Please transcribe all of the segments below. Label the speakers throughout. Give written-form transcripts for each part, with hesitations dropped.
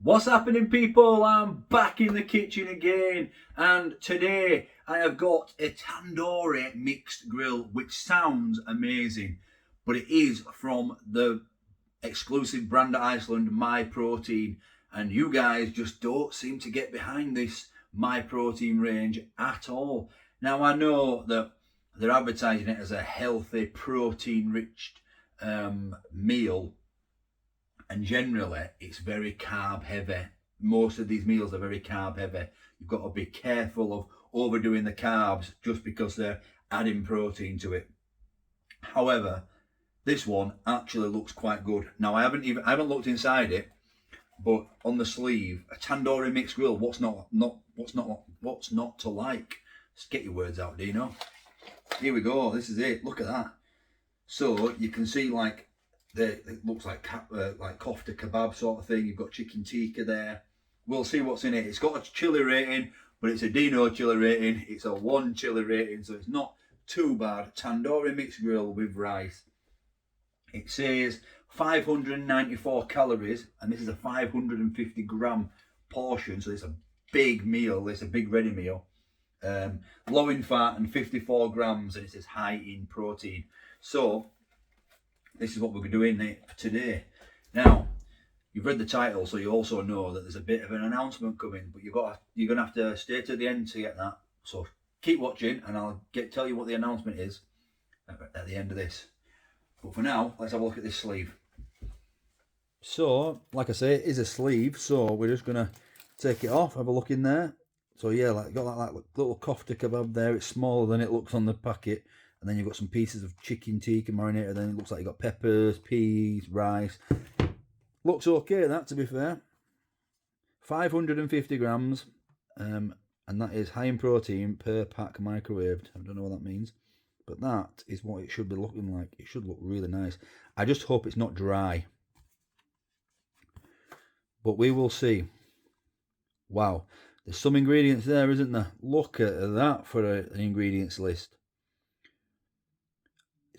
Speaker 1: What's happening, people? I'm back in the kitchen again, and today I have got a tandoori mixed grill, which sounds amazing, but it is from the exclusive brand at Iceland, My Protein, and you guys just don't seem to get behind this My Protein range at all. Now, I know that they're advertising it as a healthy, protein-rich meal, and generally it's very carb heavy. Most of these meals are very carb heavy. You've got to be careful of overdoing the carbs just because they're adding protein to it. However, this one actually looks quite good. Now I haven't looked inside it, but on the sleeve, a tandoori mixed grill. What's not to like? Just get your words out, Dino. Here we go. This is it. Look at that. So you can see like it looks like kofta kebab sort of thing. You've got chicken tikka there. We'll see what's in it. It's got a chili rating, but it's a Dino chili rating. It's a 1 chili rating, so it's not too bad. Tandoori mixed grill with rice. It says 594 calories, and this is a 550 gram portion, so it's a big meal. It's a big ready meal. Low in fat and 54 grams, and it says high in protein. So this is what we're doing today. Now, you've read the title, so you also know that there's a bit of an announcement coming, but you're gonna have to stay to the end to get that. So keep watching, and I'll tell you what the announcement is at the end of this. But for now, let's have a look at this sleeve. So, like I say, it is a sleeve, so we're just gonna take it off, have a look in there. So yeah, like got that little kofta kebab there. It's smaller than it looks on the packet. And then you've got some pieces of chicken tikka marinated. Then it looks like you've got peppers, peas, rice. Looks okay, that, to be fair. 550 grams. And that is high in protein per pack microwaved. I don't know what that means. But that is what it should be looking like. It should look really nice. I just hope it's not dry. But we will see. Wow. There's some ingredients there, isn't there? Look at that for an ingredients list.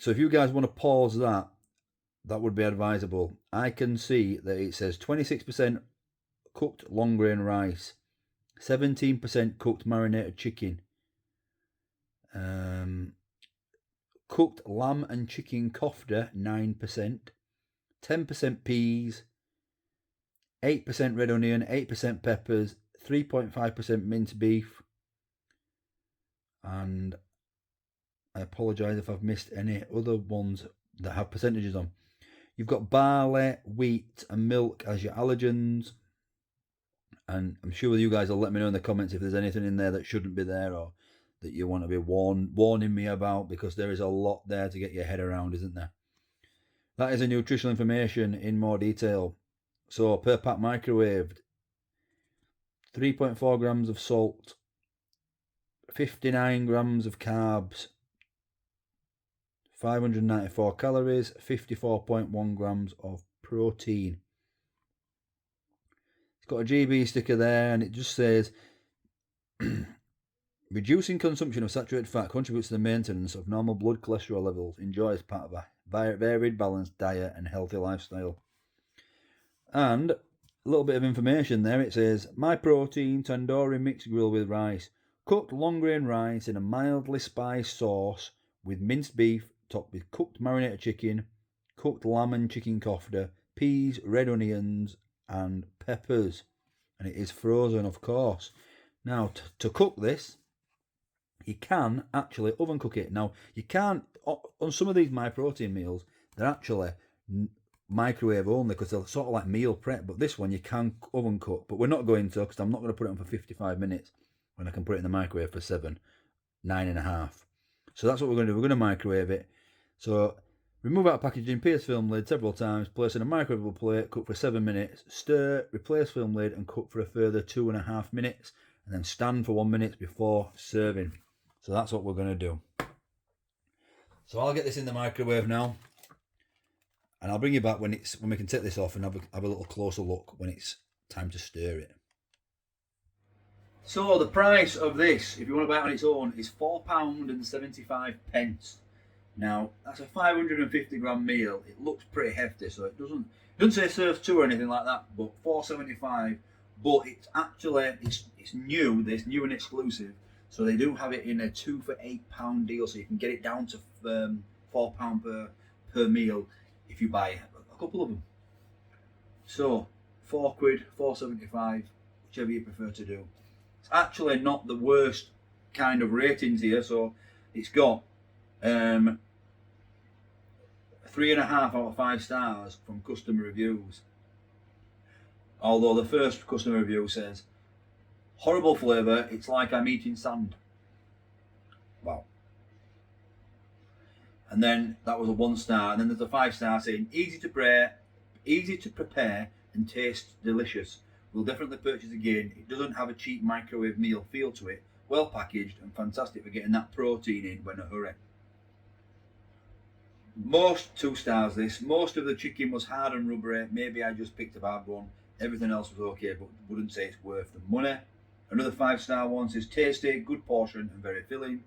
Speaker 1: So if you guys want to pause that, that would be advisable. I can see that it says 26% cooked long grain rice, 17% cooked marinated chicken, cooked lamb and chicken kofta 9%, 10% peas, 8% red onion, 8% peppers, 3.5% minced beef, and I apologise if I've missed any other ones that have percentages on. You've got barley, wheat, and milk as your allergens. And I'm sure you guys will let me know in the comments if there's anything in there that shouldn't be there or that you want to be warning me about, because there is a lot there to get your head around, isn't there? That is a nutritional information in more detail. So per pack microwaved, 3.4 grams of salt, 59 grams of carbs, 594 calories, 54.1 grams of protein. It's got a GB sticker there, and it just says reducing consumption of saturated fat contributes to the maintenance of normal blood cholesterol levels. Enjoy as part of a varied, balanced diet and healthy lifestyle. And a little bit of information there. It says My Protein tandoori mixed grill with rice, cooked long grain rice in a mildly spiced sauce with minced beef, topped with cooked marinated chicken, cooked lamb and chicken kofta, peas, red onions, and peppers. And it is frozen, of course. Now, to cook this, you can actually oven cook it. Now, you can't, on some of these My Protein meals, they're actually microwave only because they're sort of like meal prep. But this one, you can oven cook. But we're not going to, because I'm not going to put it on for 55 minutes when I can put it in the microwave for 9.5. So that's what we're going to do. We're going to microwave it. So remove out packaging, pierce film lid several times, place in a microwavable plate, cook for 7 minutes, stir, replace film lid, and cook for a further 2.5 minutes, and then stand for 1 minute before serving. So that's what we're going to do. So I'll get this in the microwave now, and I'll bring you back when we can take this off and have a little closer look when it's time to stir it. So the price of this, if you want to buy it on its own, is £4.75. Now, that's a 550 gram meal. It looks pretty hefty, so it doesn't Doesn't say serves 2 or anything like that, but £4.75. But it's actually it's new. This new and exclusive. So they do have it in a 2 for £8 deal, so you can get it down to £4 per meal if you buy a couple of them. So £4, £4.75, whichever you prefer to do. It's actually not the worst kind of ratings here. So it's got 3.5 out of 5 stars from customer reviews. Although the first customer review says, horrible flavour, it's like I'm eating sand. Wow. And then that was a 1 star, and then there's a 5 star saying, easy to prepare and taste delicious. We'll definitely purchase again. It doesn't have a cheap microwave meal feel to it. Well packaged and fantastic for getting that protein in when in a hurry. Most 2 stars this. Most of the chicken was hard and rubbery. Maybe I just picked a bad one. Everything else was okay, but wouldn't say it's worth the money. Another 5 star one says tasty, good portion and very filling.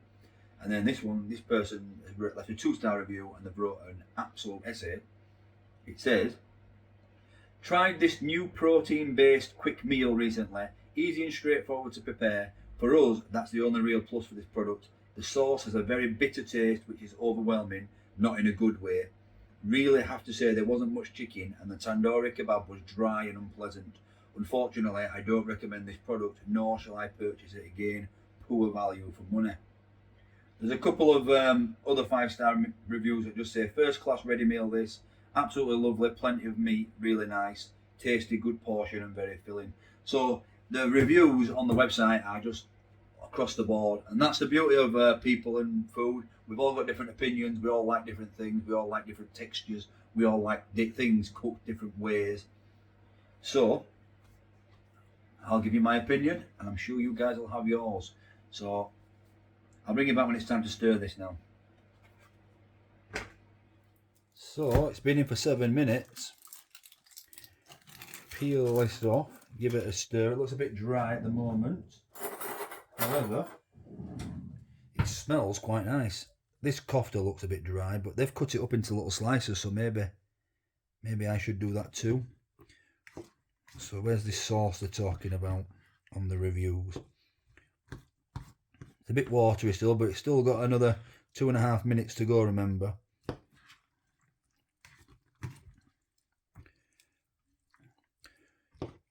Speaker 1: And then this person has left a 2 star review and they've wrote an absolute essay. It says, tried this new protein based quick meal recently. Easy and straightforward to prepare. For us, that's the only real plus for this product. The sauce has a very bitter taste which is overwhelming, not in a good way. Really have to say there wasn't much chicken and the tandoori kebab was dry and unpleasant. Unfortunately, I don't recommend this product, nor shall I purchase it again. Poor value for money. There's a couple of other 5 star reviews that just say first class ready meal this, absolutely lovely, plenty of meat, really nice, tasty, good portion and very filling. So the reviews on the website are just across the board, and that's the beauty of people and food. We've all got different opinions, we all like different things, we all like different textures, we all like things cooked different ways. So I'll give you my opinion and I'm sure you guys will have yours. So I'll bring you back when it's time to stir this now. So it's been in for 7 minutes. Peel this off, give it a stir. It looks a bit dry at the moment. However, it smells quite nice. This kofta looks a bit dry, but they've cut it up into little slices, so maybe I should do that too. So where's this sauce they're talking about on the reviews? It's a bit watery still, but it's still got another 2.5 minutes to go, remember.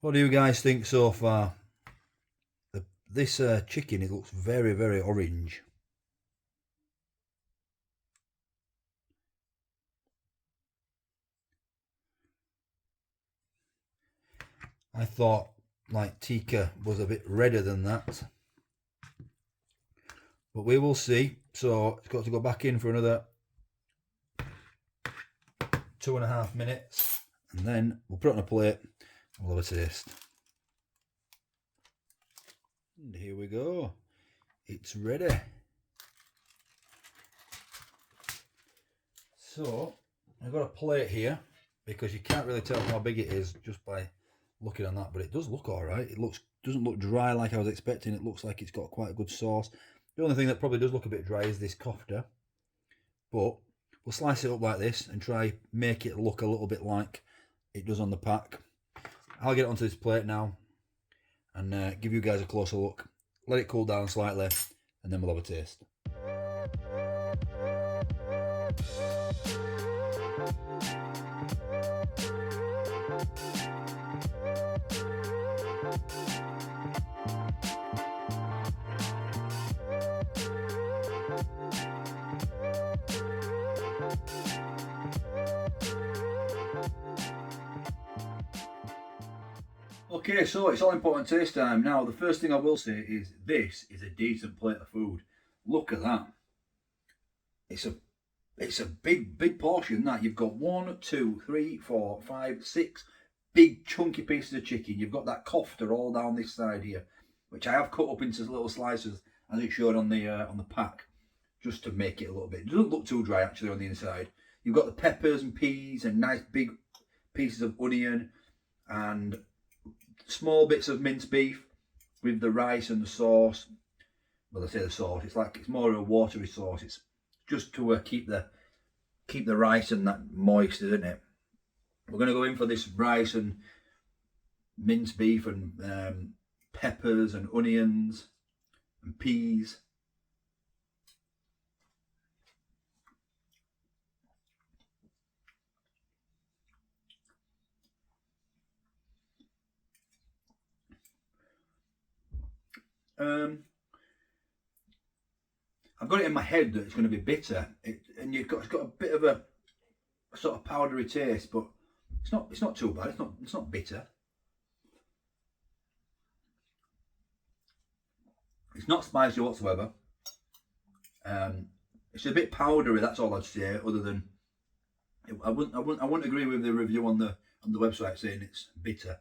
Speaker 1: What do you guys think so far? This chicken, it looks very, very orange. I thought like tikka was a bit redder than that. But we will see. So it's got to go back in for another 2.5 minutes. And then we'll put it on a plate. We'll have a taste. And here we go. It's ready. So I've got a plate here because you can't really tell how big it is just by looking on that, but it does look all right. It doesn't look dry like I was expecting. It looks like it's got quite a good sauce. The only thing that probably does look a bit dry is this kofta, but we'll slice it up like this and try make it look a little bit like it does on the pack. I'll get it onto this plate now and give you guys a closer look. Let it cool down slightly and then we'll have a taste. Okay, so it's all important taste time. Now, the first thing I will say is this is a decent plate of food. Look at that. It's a big portion that. You've got 1, 2, 3, 4, 5, 6 big chunky pieces of chicken. You've got that kofta all down this side here, which I have cut up into little slices as it showed on the pack, just to make it a little bit. It doesn't look too dry actually on the inside. You've got the peppers and peas and nice big pieces of onion and small bits of minced beef with the rice and the sauce. Well, I say the sauce, it's more of a watery sauce. It's just to keep the rice and that moist, isn't it? We're going to go in for this rice and minced beef and peppers and onions and peas. I've got it in my head that it's going to be bitter, and it's got a bit of a sort of powdery taste, but it's not too bad. It's not bitter. It's not spicy whatsoever. It's a bit powdery. That's all I'd say. Other than I wouldn't agree with the review on the website saying it's bitter.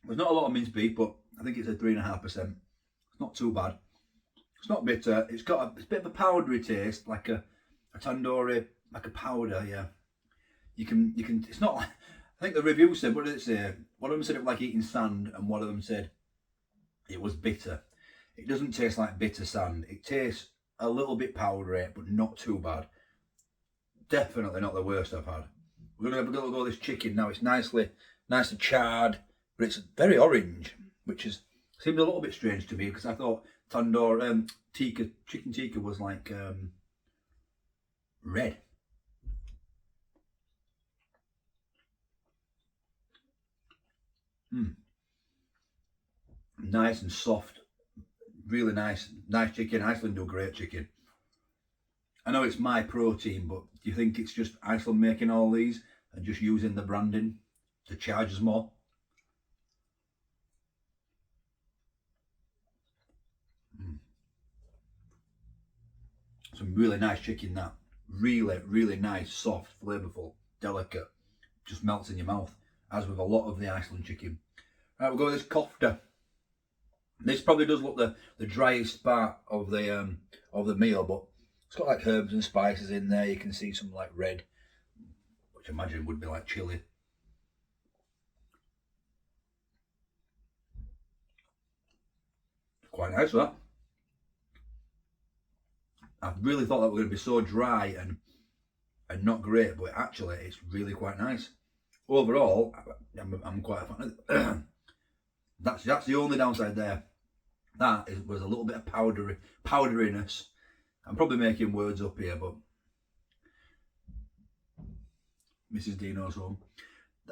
Speaker 1: There's not a lot of minced beef, but I think it's a 3.5%. It's not too bad. It's not bitter. It's got a bit of a powdery taste, like a tandoori, like a powder. Yeah, you can. It's not. I think the review said, what did it say? One of them said it was like eating sand, and one of them said it was bitter. It doesn't taste like bitter sand. It tastes a little bit powdery, but not too bad. Definitely not the worst I've had. We're gonna go this chicken now. It's nicely charred, but it's very orange, which seems a little bit strange to me because I thought tandoor chicken tikka was like red. Nice and soft, really nice chicken. Iceland do great chicken. I know it's my protein, but do you think it's just Iceland making all these and just using the branding to charge us more? Some really nice chicken, that. Really nice, soft, flavourful, delicate. Just melts in your mouth, as with a lot of the Iceland chicken. Right, we'll go with this kofta. This probably does look the driest part of the meal, but it's got like herbs and spices in there. You can see some like red, which I imagine would be like chilli. Quite nice, that. I really thought that was going to be so dry and not great, but actually it's really quite nice. Overall, I'm quite a fan of it. That's the only downside there. Was a little bit of powderiness. I'm probably making words up here, but Mrs. Dino's home.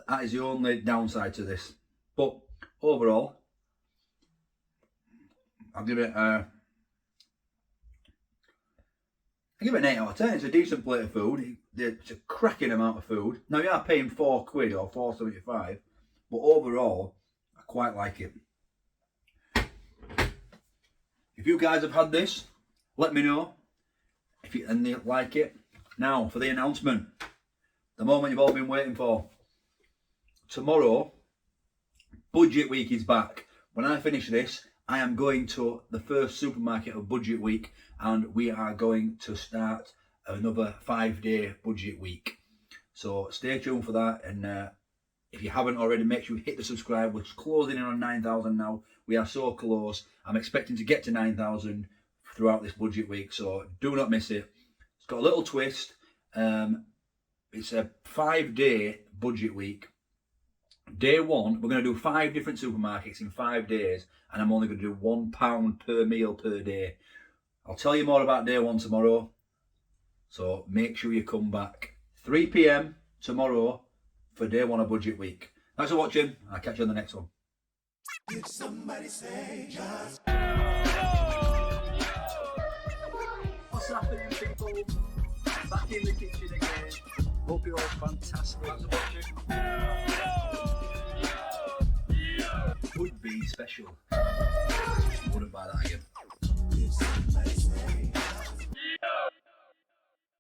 Speaker 1: That is the only downside to this. But overall, I'll give it an 8 out of 10. It's a decent plate of food. It's a cracking amount of food. Now you are paying £4 or £4.75, but overall, I quite like it. If you guys have had this, let me know if you like it. Now for the announcement, the moment you've all been waiting for. Tomorrow, Budget Week is back. When I finish this, I am going to the first supermarket of Budget Week, and we are going to start another 5-day Budget Week. So stay tuned for that, and if you haven't already, make sure you hit the subscribe. We're closing in on 9,000 now. We are so close. I'm expecting to get to 9,000 throughout this Budget Week, so do not miss it. It's got a little twist. It's a 5-day Budget Week. Day 1, we're going to do 5 different supermarkets in 5 days, and I'm only going to do £1 per meal per day. I'll tell you more about day 1 tomorrow, so make sure you come back 3 PM tomorrow for day 1 of Budget Week. Thanks for watching. I'll catch you on the next one. Did somebody say just... What's happening, people? Back in the kitchen again. Hope you're all fantastic. Thanks for watching. Would be special. Wouldn't buy that again.